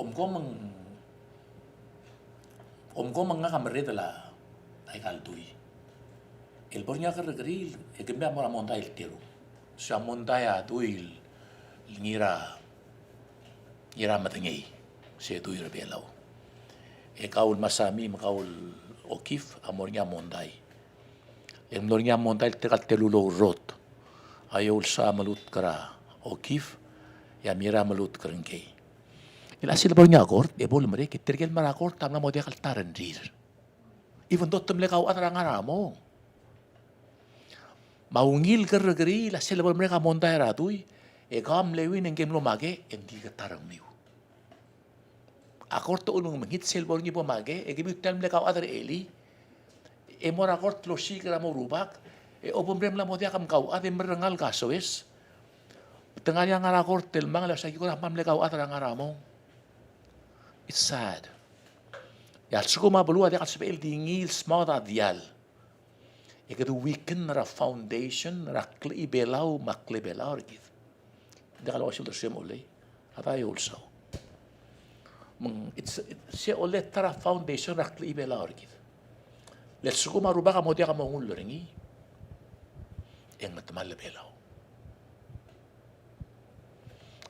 Om ko mga kameredala ay kalduy. El bornya kerregril e kembe amora monta il tiro. Sa monta ya duil ngira matengay se duil belau. E kaul masami makaul okif amornya monday. El mornya monday tekat telulo rot. Ayol sa malut kara okif ya mira malut kerengkei. El asil bornya kort e bol mere kitergel mara kort tamna mo dia kaltaran rir. Even though tumle kau atarangara mo. Maungil kergeri la selebal mereka montai ratui e kam lewin engkem lo mage endi ketarang miu akort to ulung mengit selbal ni po mage e gibi tem le kau adar eli e mor akort lo si kera mo rubak e opom rem la modia kam kau ade merengal kasoes tengah yang akort tel mang la sagi ko mam le kau adar ngaramo. It's sad ya suko ma belua de kasbel dingil smada dial Ikatu weaken ra foundation ra kli belau makli belau gitu. Dia kalau asyik tersem oleh, apa ya also. It's se oleh tara foundation ra kli belau gitu. Let suku marubah kamu dia kamu ngul ringi, yang matmal belau.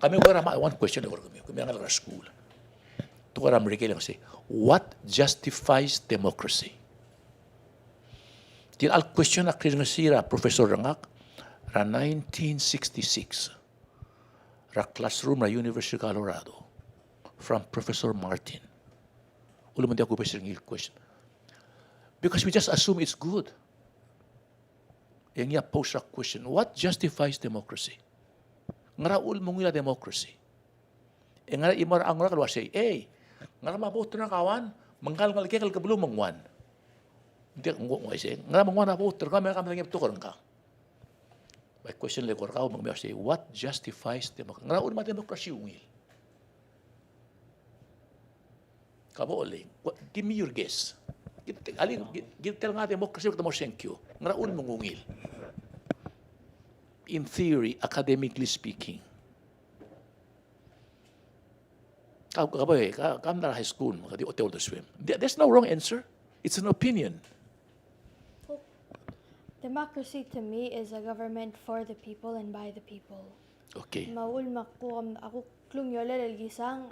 Kami orang one question orang kami orang school. Tu orang mereka yang say, what justifies democracy? Til al question ak sira Professor Rangak ra 1966. ra classroom ra University of Colorado from Professor Martin. Ulo man di ako question ng question. Because we just assume it's good. Yung niya pose a question, what justifies democracy? Ngaraul mo nga democracy. E nga imar ang nga kalwa say, nga mabuto na kawan, manggal kay kalkablo mangwan. Hindi ako nga say, nga mangwan na buto, kami kami nang tukor ka. By question le korkaw magmi say, what justifies democracy? Ngaraul ma democracy ungil. Kabo uling, give me your guess. Alin, tel nga democracy ko mo senkyo. Ngaraul mong ungil. In theory, academically speaking. Come to high school, di hotel to swim. There's no wrong answer. It's an opinion. Democracy to me is a government for the people and by the people. Okay. Maul ako klung yola gisang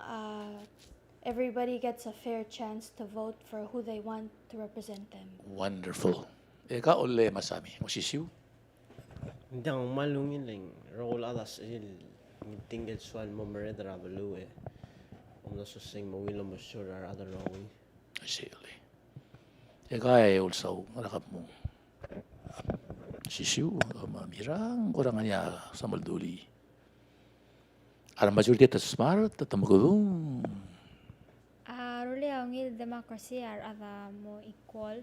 everybody gets a fair chance to vote for who they want to represent them. Wonderful. Eka ole masami. Masisiw? Hindi ang malungin lang. Roll alas tinggal sual mo meredra balu Om na susing mo wila mo sure ar other wrong. I see ole. Eka ay also nakap mo. Sisiw, mamirang kurang niya sa Malduli. Alam majority at smart at magulong. Ruli ang democracy are ada mo equal.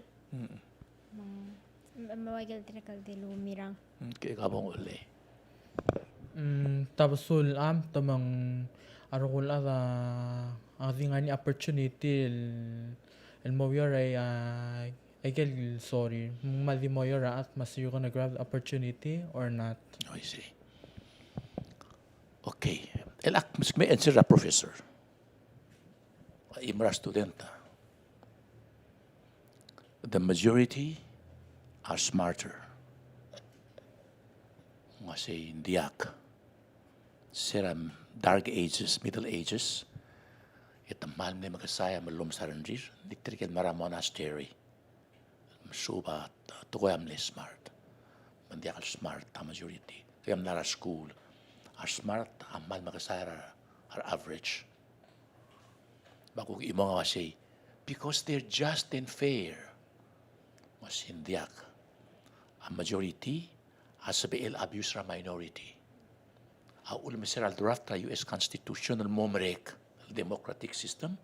Mawagil tinakal di lumirang. Okay, kabong uli. Tapos tamang arukul ada ang ni opportunity el moyor ay sorry mali moyor at mas you gonna grab the opportunity or not. I see. Okay. Elak, mas may answer na professor. Imra studenta. The majority are smarter. Kasi indiak. Sira dark ages, middle ages. Itamal na magkasaya malum sa ranjir. Diktrikin mara monastery. Masuba, tukoyam le smart. Mandiakal smart, ta majority. Kayam nara school. Are smart, amal makasaya are average. Bakug imo nga say, because they're just and fair. Mas hindiak. A majority has BL abuse ra minority. Aul miseral draft ra US constitutional momrek democratic system.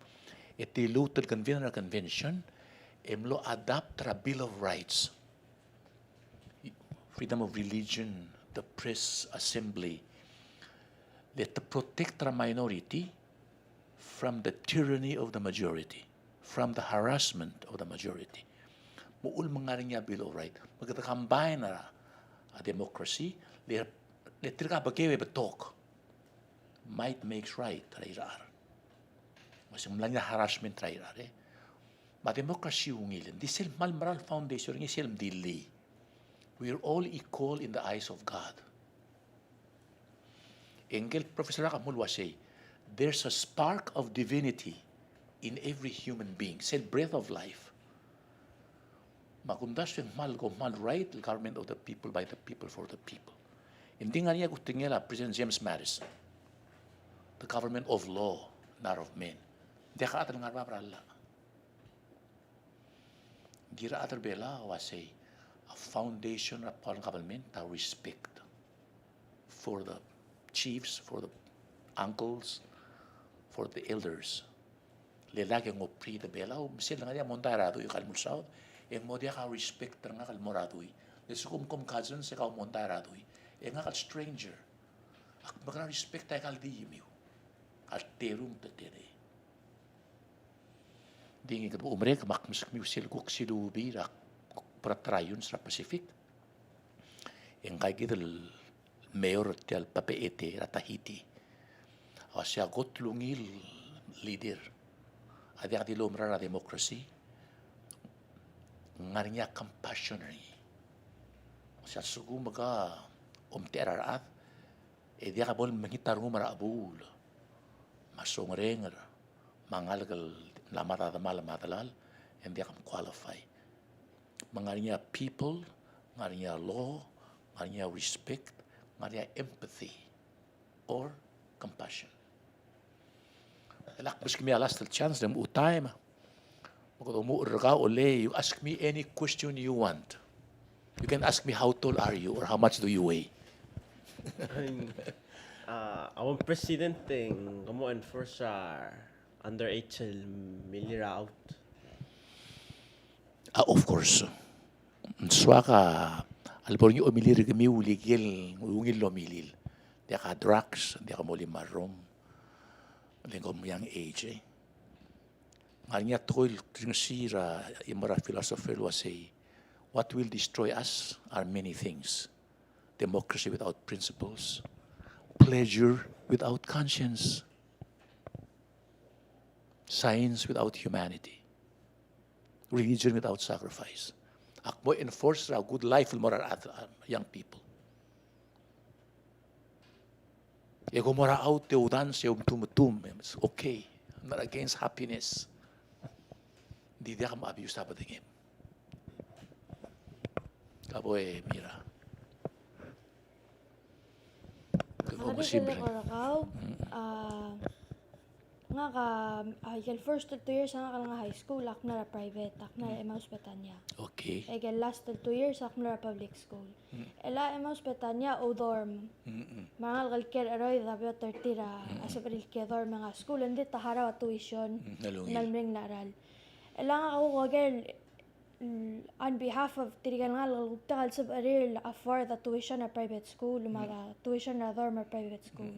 Iti lutal convention emlo adapt ra Bill of Rights. Freedom of religion, the press, assembly. Let protect the minority from the tyranny of the majority, from the harassment of the majority. Muul mga rin niya Bill of Rights. Magkatakambay na a democracy, let ka bagay talk. Might makes right, rairar. Mas yung lang harassment rairar eh. Ma democracy yung ilin. Di sila malmaral foundation, hindi sila dili. We're all equal in the eyes of God. Engel, Professor Akamulwa say, there's a spark of divinity in every human being. Say, breath of life. Makundas yung mal right, the government of the people, by the people, for the people. Hindi nga niya gusto niya President James Madison. The government of law, not of men. Hindi ka atal nga para Allah. Hindi ra atal bela was a foundation of government that respect for the chiefs, for the uncles, for the elders. Lalaki ng opri the bela, sila nga niya montarado yung kalmulsaw, yung mo diya ka respect nga kalmorado yung. Kasi kung cousin sa ka montarado yung nga kal stranger. Ak magna-respect tayo kaldiyim yung. Alterum tatire. Di nga umrek, makmasak mo silkuk silubi, pratrayon sa Pacific. Yung kay kita mayor tiyal papeete ratahiti. Siya gotlungil leader. Adi ati lumra na democracy. Nga niya compassionary. Siya sugu maga umterarat. Di ka bol mangitarong marabul. Masungrengar. Mangalgal lamatamal. Hindi ka qualify. Mga niya people, nga niya law, nga niya respect, nga niya empathy, or compassion. Elak mas kami last chance dem utay ma. You ask me any question you want. You can ask me how tall are you or how much do you weigh. Our presidente kamu enforce under HL milira out. Of course. Swaka alborngi omilir kami uligil ungil lomilil. Dia ka drugs, dia ka muli marom. Lengkom yang age. Nganya toil sira imara philosopher was say, what will destroy us are many things. Democracy without principles, pleasure without conscience, science without humanity, religion without sacrifice. Akmo enforce a good life for young people. Ego mora out te udan se tumtum. It's okay. I'm not against happiness. Di dia kam abuse apa tingin. Kaboy mira. Kung Nakadikil simple. ako rakaw. Nga ka, yung first 2 years nga ka high school, ak na private, ak na Emmaus Betania. Okay. Yung last 2 years, ak na public school. Ela Emmaus Betania o dorm. Mangal kalkir aroy, dabi o 30 ra, asa pa rilkir dorm nga school, hindi tahara wa tuition, nalmring naral. Ela nga ako kagel, on behalf of tirigan nga lalugtakal sa baril afford the tuition na private school, mga tuition na dorm or private school.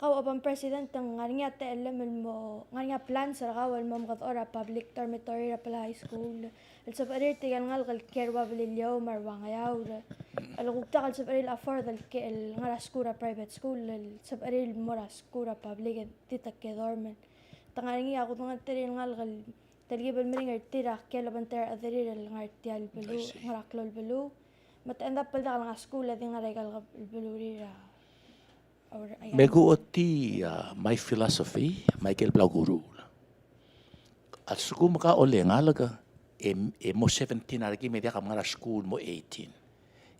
Kau abang president ng nga te alam mo nga plan sa kawal mo mga ora public dormitory ra pala high school. Al sa baril tigan nga kalkir wa bililyo marwangayaw. Alugtakal sa baril afford al kel nga school private school sa baril mo ra school public titak ke dorm. Tangaringi ako nga tirin nga talgibal mi nga tira kela banter adiri nga tial belu nga klol belu mat end up pala nga school adi nga regal belu rira Meguoti my philosophy Michael Blaguru. At suku maka ole ngalaga mo 17 argi media kam ngara school mo 18.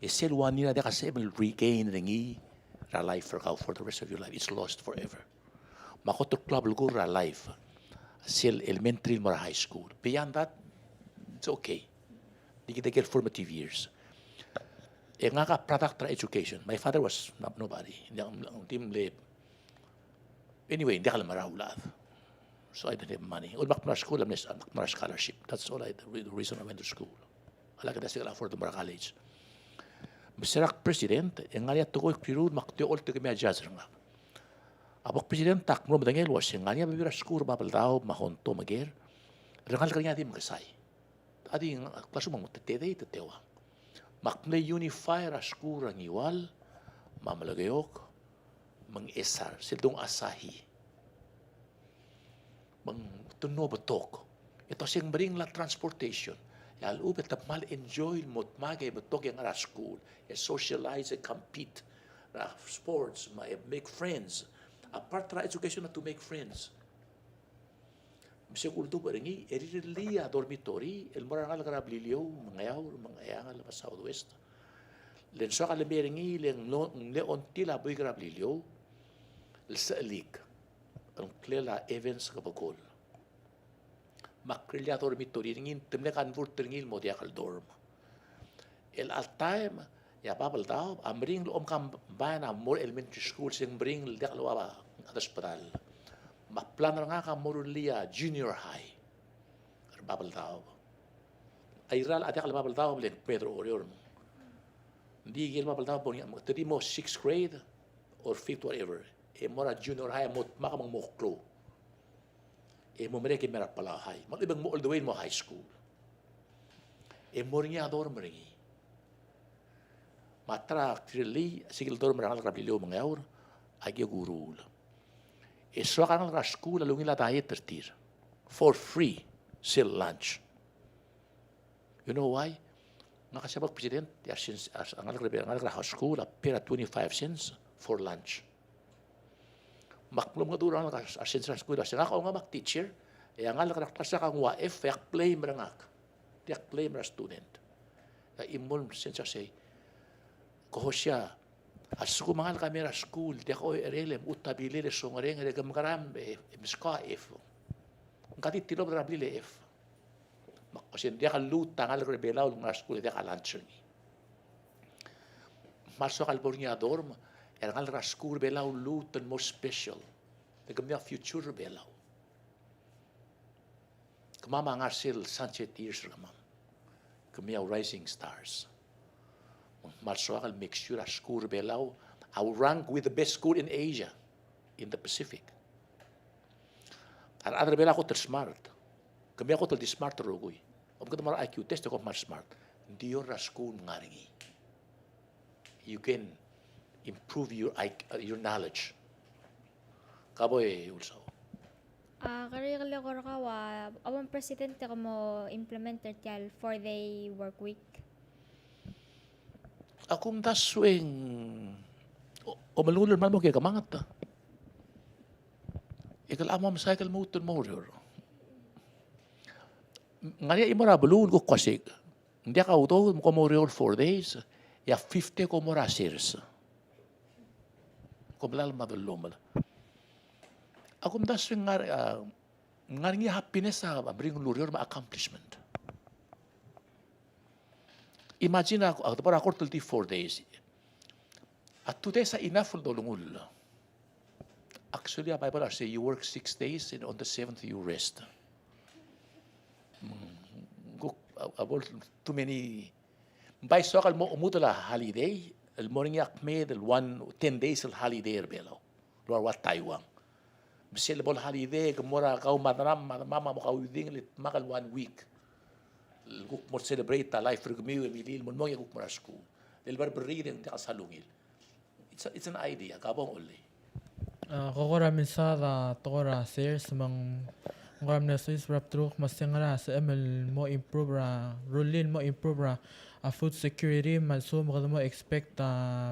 Sel one year dia kasi regain ringi ra life for the rest of your life. It's lost forever. Makoto club lugo ra life. Still elementary or high school. Beyond that, it's okay. Di kita get formative years. Nga ka product education. My father was nobody. Anyway, hindi ka lang marahulad. So I didn't have money. Ulmak na school, I'm na scholarship. That's all the reason I went to school. Alaga na sila afford mara college. Masirak president, nga niya tukoy kirud maktiyo ulti kami adjust nga. Abok president tak mo madangel was nga niya bibira school babaldao mahonto mager. Rangal ka niya di magasay. Adi klaso mo tetede tetewa. Makna unify ra school ang iwal mamalagayok mang esar silong asahi. Mang tuno batok. Ito siyang bring la transportation. Yal ubet tap mal enjoy mo magay batok yang ra school. Socialize, compete, sports, make friends. Apart ra education na to make friends. Bisa kulto ba ringi, eriliya dormitory, elmora nga lagrablilyo, mga nga la southwest. Len so ka ringi, len leon tila boy grablilyo, sa alik, ang klela events kapagol. Makrilya dormitory, ringin, temle kanvur ringil mo diakal dorm. El al time, ya babal daw, amring loom kam bana more elementary school sing bring diak lawa ang hospital. Maplan nga ka morulia junior high. Babal daw. Ayral ati ka babal daw len Pedro Orior. Hindi gil babal daw po tadi mo 6th grade or 5th whatever. Mora junior high mo makamang moklo. Mo mereka mera pala high. Maglibang mo all the way mo high school. Mo ringi ador meringi. Matra krili sigil dor merangal rabilyo mga yaur agi guru. So kan ra school alungin la diet tertir for free till lunch. You know why? Nga kasabag president ang ra school pera 25 cents for lunch. Maklum nga duro ang since ra school sa nga nga mak teacher ang ra klase kang waif yak play merangak. Yak play mer student. Imol since say ko siya Asku mangal kamera school dia ko erele utabile le songare ngere gamgaram miska if. Ngati tilo brabile if. Makosin dia kalut tangal rebela ul school dia kalanchungi. Marso kalbornya dorm ngal raskur bela lut and more special. The gamya future bela. Kamama ngarsil sunset years kamam. Gamya rising stars. Marso kal make sure a school belau our rank with the best school in Asia, in the Pacific. Ar other bela ko smart. Kami ako di smart rogui. Om ko mar IQ test ko mar smart. Diyor ra school ngaringi. You can improve your knowledge. Kaboy also. Kaya ko kawa, awang presidente ko mo implementer tiyal 4-day work week. Akum daswing o malulur man mo kaya kamangat ta. Ikal amam cycle motor motor. Ngaya imora balul ko kasi hindi ka uto mo mo 4 days ya 50 ko mora series. Ko blal madulom. Akum daswing ngar happiness sa bring lurior ma accomplishment. Imagine ako para ako 4 days. At 2 days enough for dolungul. Actually, a Bible say you work 6 days and on the 7th you rest. About too many. By so kal mo umutala holiday. El morning yak me del 10 days el holiday erbelo. Luar wat Taiwan. Biselable holiday kamora kau madram mama mo kau ding lit makal 1 week. Guk mo celebrate ta life for gumi milil mo mo guk mo school del barbari den ta salungil. It's an idea kabong uli. Kokora minsada tokora sales mang ngoram na sis rap truk masengara sa ML mo improve ra rulin mo improve ra a food security malso mo mo expect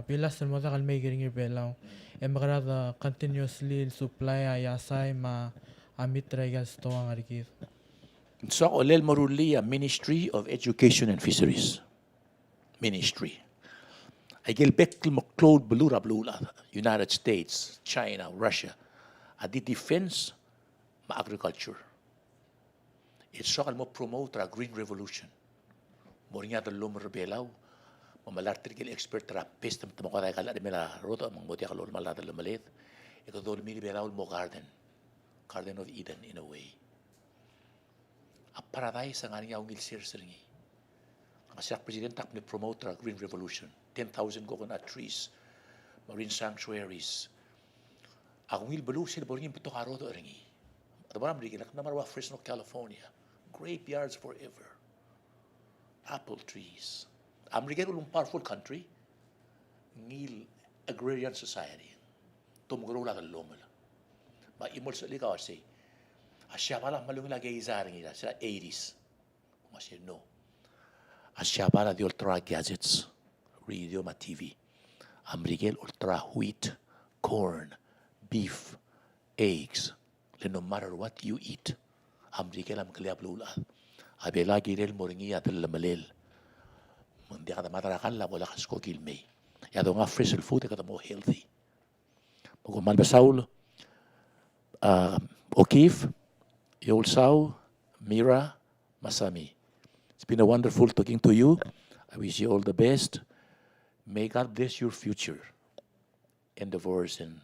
pilas mo ta kalmay giring belaw e magara continuously supply ayasay ma amit regas to ang arikit. So olel morulia Ministry of Education and Fisheries. Ministry. I get back to Claude Blura Blula, United States, China, Russia. At the defense, ma agriculture. It's so mo promote a green revolution. Morinya the lumber belaw, mamalartir gil expert ra pestem tamo kaya kala de mela roto mang motia kalor malada lumalit. Ito dol mili belaw mo garden of Eden in a way. A paradise ang aning yaong ilsirsiringi. Ang siya president tak ni promote a green revolution. 10,000 coconut trees, marine sanctuaries. Akong ilbalu sila boringin pito karo to ringi. At maram riginak na marwa Fresno, California. Grapeyards forever. Apple trees. American ulung powerful country. Ngil agrarian society. Tumgro la kalomala. Ma imol sa ligaw say. Asya pala malung lagay izaring ila sa 80s. Masya no. Asya pala the ultra gadgets. Radio ma TV. American ultra wheat, corn, beef, eggs. No matter what you eat. American am kaliya blula. Abela girel moringi atal lamalel. Hindi ka matarakan la wala kasko kilmay. Yato nga fresh food ka mo healthy. Magkumal ba Saul? O'Keefe, Yolsau, Mira, Masami. It's been a wonderful talking to you. I wish you all the best. May God bless your future endeavors and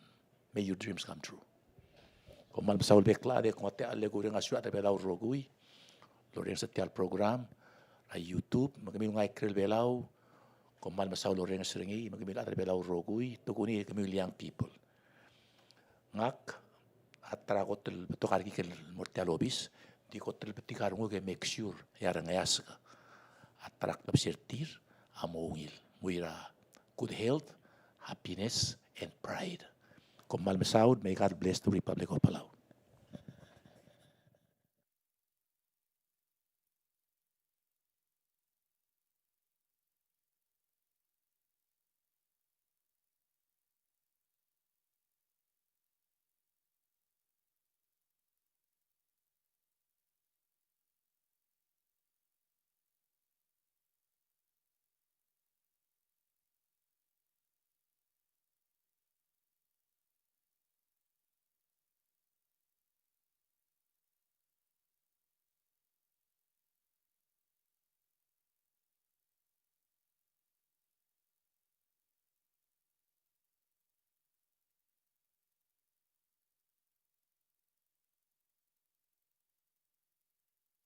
may your dreams come true. Kung mal Saul beklade kung ate aleguri nga suat belaw rogui. Loren sa tial program a YouTube magamil nga ikrel belaw kung mal Saul Loren nga seringi magamil ate belaw rogui tuguni kami young people. Ngak at tarakot to kargi kel mortalobis di ko tel peti karungo ke make sure yara ngayas ka at tarak na sirtir amongil muira good health, happiness and pride. Kung mal Saud, may God bless the Republic of Palau.